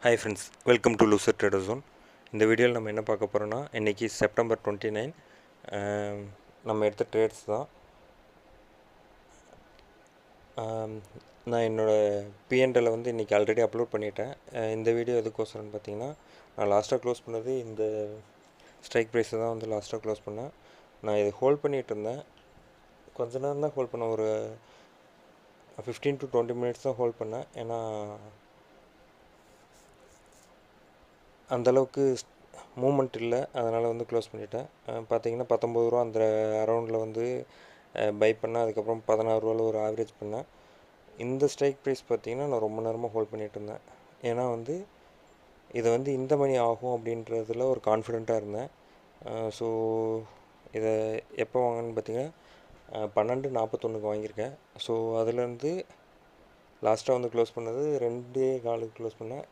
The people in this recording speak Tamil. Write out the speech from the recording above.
Hi friends, welcome to loser trader zone. இந்த வீடியோவில் நம்ம என்ன பார்க்க போகிறோன்னா, இன்றைக்கி செப்டம்பர் 29 நம்ம எடுத்த ட்ரேட்ஸ் தான். நான் என்னோடய பிஎன்எல்லை வந்து இன்றைக்கி ஆல்ரெடி அப்லோட் பண்ணிட்டேன். இந்த வீடியோ எதுக்கோசரம்னு பார்த்தீங்கன்னா, நான் லாஸ்ட்டாக க்ளோஸ் பண்ணது இந்த ஸ்ட்ரைக் ப்ரைஸை தான் வந்து லாஸ்ட்டாக க்ளோஸ் பண்ணேன். நான் இதை ஹோல்ட் பண்ணிகிட்டு இருந்தேன். கொஞ்ச நேரம் தான் ஹோல்ட் பண்ணேன், ஒரு 15 to 20 மினிட்ஸ் தான் ஹோல்ட் பண்ணேன். ஏன்னா அந்தளவுக்கு மூமெண்ட் இல்லை, அதனால் வந்து க்ளோஸ் பண்ணிட்டேன். பார்த்தீங்கன்னா 19 ரூபா அந்த அரௌண்டில் வந்து பை பண்ணேன். அதுக்கப்புறம் 16 ரூபாவில் ஒரு ஆவரேஜ் பண்ணேன். இந்த ஸ்ட்ரைக் ப்ரைஸ் பார்த்திங்கன்னா நான் ரொம்ப நேரமாக ஹோல்ட் பண்ணிகிட்டு இருந்தேன். ஏன்னா வந்து இதை வந்து இந்த மணி ஆகும் அப்படின்றதுல ஒரு கான்ஃபிடெண்ட்டாக இருந்தேன். ஸோ இதை எப்போ வாங்கினேன்னு பார்த்தீங்கன்னா 12:41 வாங்கியிருக்கேன். ஸோ அதுலேருந்து லாஸ்ட்டாக வந்து க்ளோஸ் பண்ணது 2:15 க்ளோஸ் பண்ணேன்.